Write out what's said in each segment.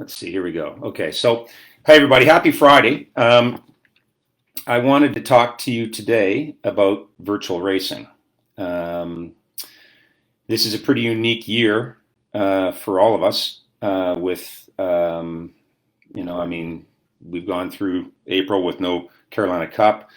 Let's see, here we go. Okay, so hi everybody, happy Friday. I wanted to talk to you today about virtual racing. Um, this is a pretty unique year for all of us. We've gone through April with no Carolina Cup.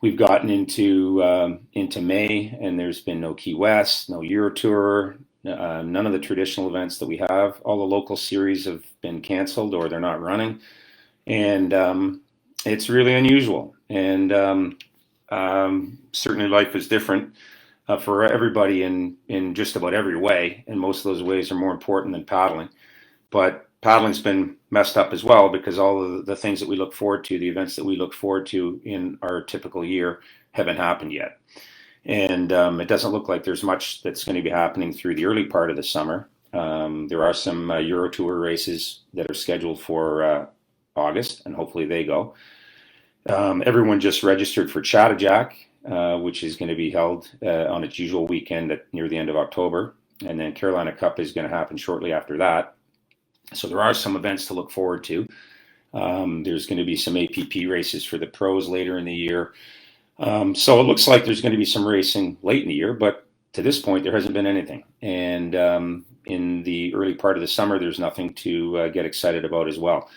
We've gotten into May, and there's been no Key West, no Euro Tour, none of the traditional events that we have. All the local series have been canceled or they're not running, and it's really unusual. And certainly, life is different for everybody in just about every way, and most of those ways are more important than paddling. But paddling's been messed up as well because all of the things that we look forward to, the events that we look forward to in our typical year, haven't happened yet. And it doesn't look like there's much that's going to be happening through the early part of the summer. There are some Euro Tour races that are scheduled for August, and hopefully they go. Everyone just registered for Chattajack, which is going to be held on its usual weekend near the end of October. And then Carolina Cup is going to happen shortly after that. So there are some events to look forward to. There's going to be some APP races for the pros later in the year. So it looks like there's going to be some racing late in the year, but to this point, there hasn't been anything. And in the early part of the summer, there's nothing to get excited about as well.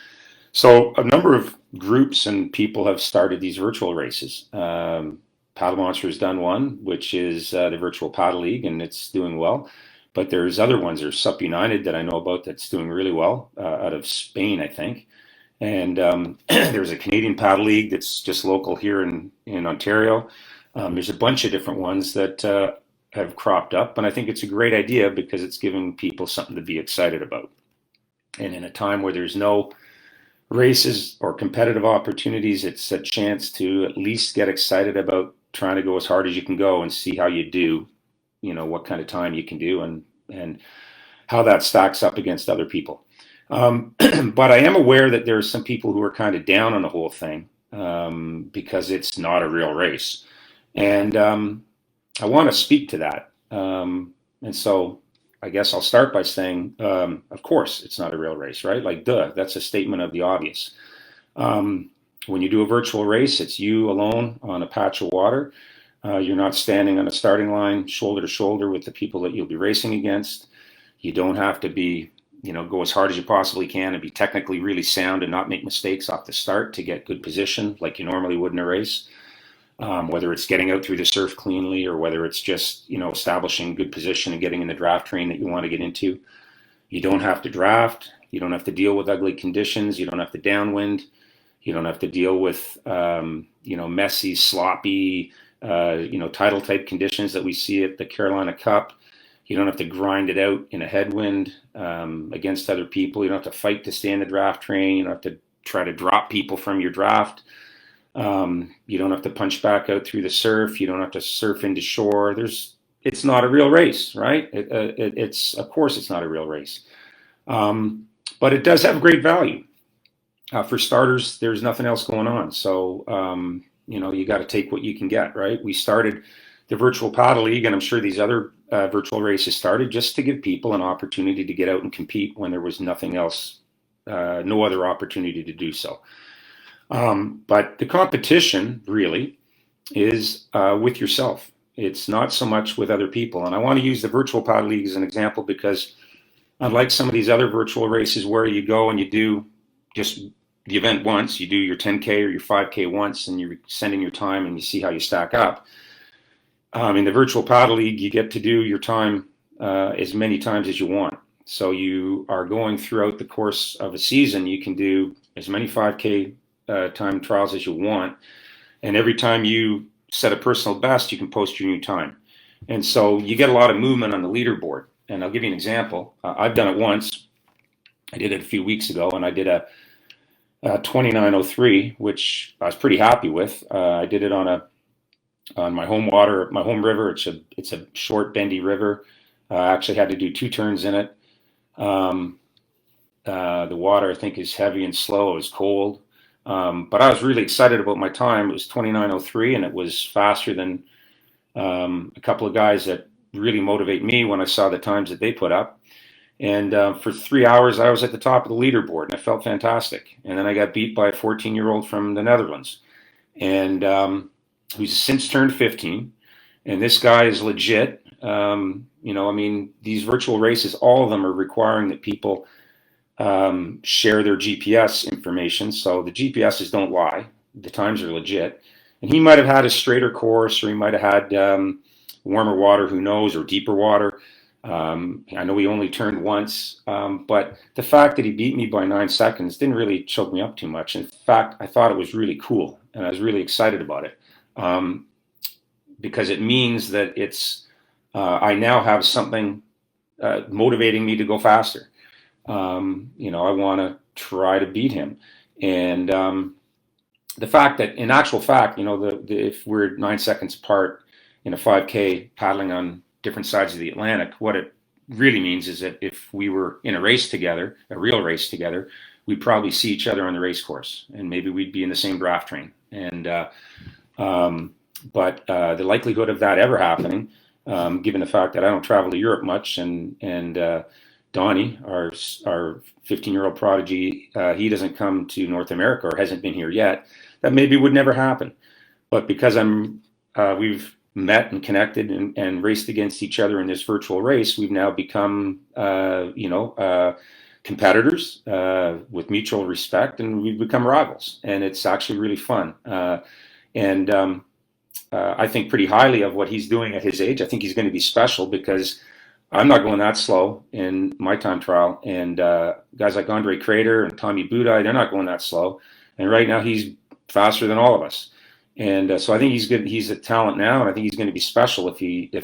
So a number of groups and people have started these virtual races. Paddle Monster has done one, which is the Virtual Paddle League, and it's doing well. But there's other ones. There's CSEP United that I know about that's doing really well out of Spain, I think. And there's a Canadian Paddle League that's just local here in Ontario. There's a bunch of different ones that have cropped up. And I think it's a great idea because it's giving people something to be excited about. And in a time where there's no races or competitive opportunities, it's a chance to at least get excited about trying to go as hard as you can go and see how you do, what kind of time you can do and how that stacks up against other people. But I am aware that there are some people who are kind of down on the whole thing because it's not a real race. And I want to speak to that. And so I guess I'll start by saying, of course, it's not a real race, right? Like, duh, that's a statement of the obvious. When you do a virtual race, it's you alone on a patch of water. You're not standing on a starting line shoulder to shoulder with the people that you'll be racing against. You don't have to be, go as hard as you possibly can and be technically really sound and not make mistakes off the start to get good position like you normally would in a race. Whether it's getting out through the surf cleanly or whether it's just, establishing good position and getting in the draft train that you want to get into. You don't have to draft. You don't have to deal with ugly conditions. You don't have to downwind. You don't have to deal with, messy, sloppy, tidal type conditions that we see at the Carolina Cup. You don't have to grind it out in a headwind against other people. You don't have to fight to stay in the draft train. You don't have to try to drop people from your draft. You don't have to punch back out through the surf. You don't have to surf into shore. It's not a real race, right? Of course it's not a real race. But it does have great value. For starters, there's nothing else going on. So, you got to take what you can get, right? We started the Virtual Paddle League, and I'm sure these other virtual races started just to give people an opportunity to get out and compete when there was nothing else, no other opportunity to do so. But the competition really is with yourself. It's not so much with other people. And I want to use the Virtual Paddle League as an example because unlike some of these other virtual races where you go and you do just the event once, you do your 10K or your 5K once and you're sending your time and you see how you stack up. In the Virtual Paddle League, you get to do your time as many times as you want. So you are going throughout the course of a season, you can do as many 5K time trials as you want. And every time you set a personal best, you can post your new time. And so you get a lot of movement on the leaderboard. And I'll give you an example. I've done it once. I did it a few weeks ago, and I did a 29:03, which I was pretty happy with. I did it on my home water, my home river. It's a short, bendy river. I actually had to do 2 turns in it. The water, I think, is heavy and slow. It was cold. But I was really excited about my time. It was 29:03, and it was faster than a couple of guys that really motivate me when I saw the times that they put up. And for 3 hours, I was at the top of the leaderboard, and I felt fantastic. And then I got beat by a 14-year-old from the Netherlands, and who's since turned 15. And this guy is legit. I mean, these virtual races, all of them are requiring that people share their GPS information. So the GPSs don't lie. The times are legit. And he might have had a straighter course, or he might have had warmer water, who knows, or deeper water. I know he only turned once, but the fact that he beat me by 9 seconds didn't really choke me up too much. In fact, I thought it was really cool, and I was really excited about it, because it means that I now have something motivating me to go faster. I want to try to beat him, and the fact that, in actual fact, if we're 9 seconds apart in a 5K paddling on different sides of the Atlantic, what it really means is that if we were in a race together, a real race together, we'd probably see each other on the race course, and maybe we'd be in the same draft train. And but the likelihood of that ever happening, given the fact that I don't travel to Europe much, and Donnie, our 15-year-old prodigy, he doesn't come to North America, or hasn't been here yet, that maybe would never happen. But because we've met and connected and raced against each other in this virtual race, we've now become, competitors with mutual respect, and we've become rivals. And it's actually really fun. I think pretty highly of what he's doing at his age. I think he's going to be special, because I'm not going that slow in my time trial. And guys like Andre Crater and Tommy Budai, they're not going that slow. And right now he's faster than all of us. And so I think he's good. He's a talent now, and I think he's going to be special if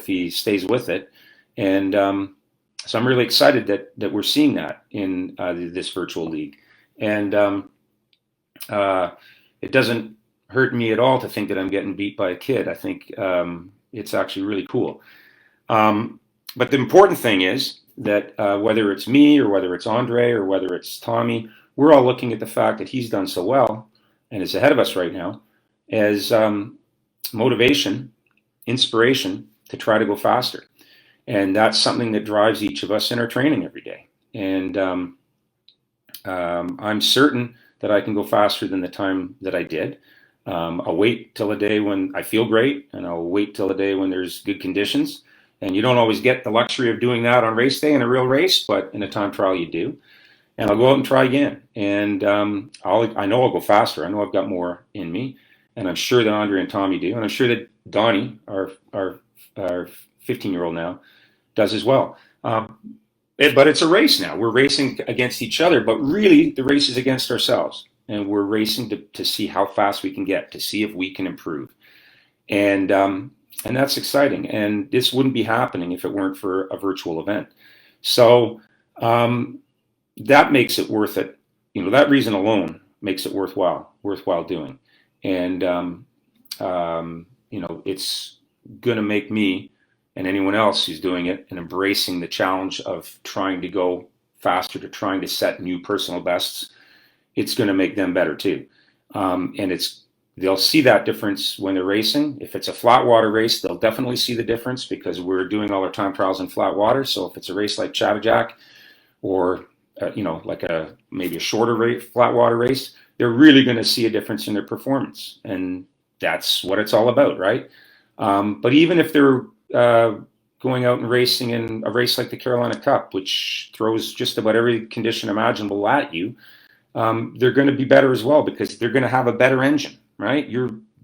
he stays with it. And so I'm really excited that we're seeing that in this virtual league. And it doesn't hurt me at all to think that I'm getting beat by a kid. I think it's actually really cool. But the important thing is that whether it's me, or whether it's Andre, or whether it's Tommy, we're all looking at the fact that he's done so well and is ahead of us right now as motivation, inspiration to try to go faster. And that's something that drives each of us in our training every day. And I'm certain that I can go faster than the time that I did. I'll wait till a day when I feel great, and I'll wait till a day when there's good conditions. And you don't always get the luxury of doing that on race day in a real race, but in a time trial you do. And I'll go out and try again. And I know I'll go faster. I know I've got more in me. And I'm sure that Andre and Tommy do. And I'm sure that Donnie, our 15-year-old now, does as well. But it's a race now. We're racing against each other, but really the race is against ourselves. And we're racing to see how fast we can get, to see if we can improve. And that's exciting. And this wouldn't be happening if it weren't for a virtual event. So that makes it worth it. That reason alone makes it worthwhile doing. And it's going to make me and anyone else who's doing it and embracing the challenge of trying to go faster, to trying to set new personal bests. It's going to make them better too. And they'll see that difference when they're racing. If it's a flat water race, they'll definitely see the difference, because we're doing all our time trials in flat water. So if it's a race like Chattajack, or like maybe a shorter flat water race, they're really going to see a difference in their performance. And that's what it's all about, right? But even if they're going out and racing in a race like the Carolina Cup, which throws just about every condition imaginable at you, they're going to be better as well, because they're going to have a better engine, right?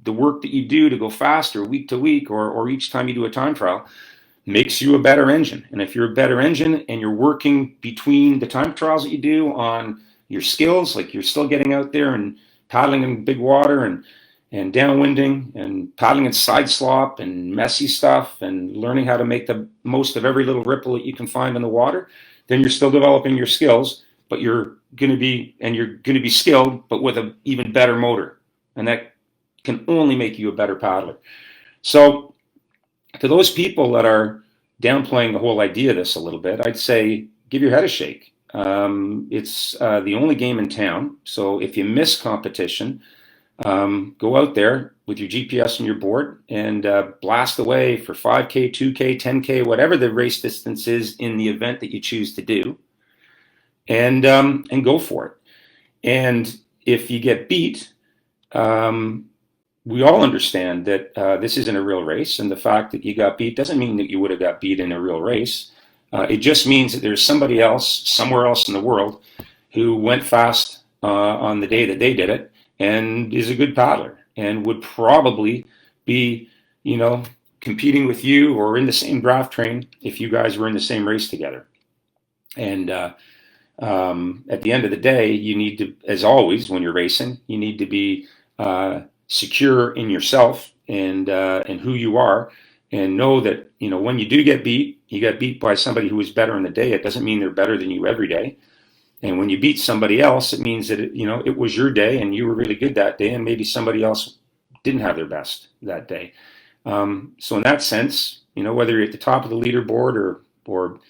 The work that you do to go faster week to week, or each time you do a time trial, makes you a better engine. And if you're a better engine and you're working between the time trials that you do on your skills, like you're still getting out there and paddling in big water and downwinding and paddling in side slop and messy stuff and learning how to make the most of every little ripple that you can find in the water, then you're still developing your skills, but you're going to be skilled, but with an even better motor. And that can only make you a better paddler. So to those people that are downplaying the whole idea of this a little bit, I'd say give your head a shake. It's the only game in town. So if you miss competition, go out there with your GPS and your board and blast away for 5K, 2K, 10K, whatever the race distance is in the event that you choose to do, and go for it. And if you get beat, we all understand that this isn't a real race, and the fact that you got beat doesn't mean that you would have got beat in a real race. It just means that there's somebody else, somewhere else in the world, who went fast on the day that they did it, and is a good paddler, and would probably be, competing with you or in the same draft train if you guys were in the same race together. And at the end of the day, you need to, as always, when you're racing, you need to be secure in yourself and who you are, and know that when you do get beat, you got beat by somebody who was better in the day. It doesn't mean they're better than you every day. And when you beat somebody else, it means that it was your day and you were really good that day, and maybe somebody else didn't have their best that day. So in that sense, whether you're at the top of the leaderboard or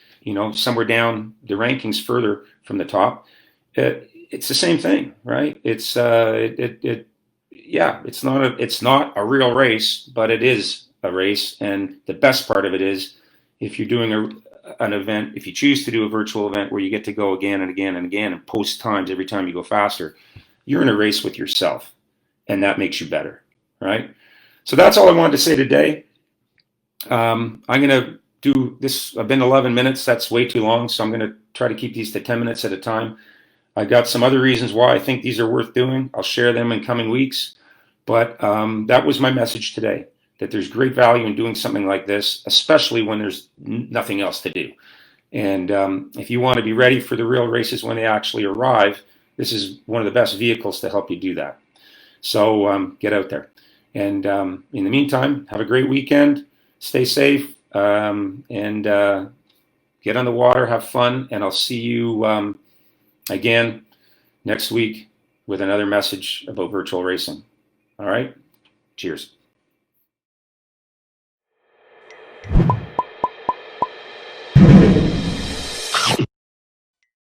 somewhere down the rankings further from the top, it's the same thing, right? It's it's not a real race, but it is a race. And the best part of it is, if you're doing an event, if you choose to do a virtual event where you get to go again and again and again and post times every time you go faster, you're in a race with yourself, and that makes you better, right? So that's all I wanted to say today. I'm going to do this. I've been 11 minutes. That's way too long. So I'm going to try to keep these to 10 minutes at a time. I got some other reasons why I think these are worth doing. I'll share them in coming weeks. But that was my message today, that there's great value in doing something like this, especially when there's nothing else to do. And if you want to be ready for the real races when they actually arrive, this is one of the best vehicles to help you do that. So get out there. And in the meantime, have a great weekend. Stay safe, and get on the water, have fun, and I'll see you again next week with another message about virtual racing. All right? Cheers.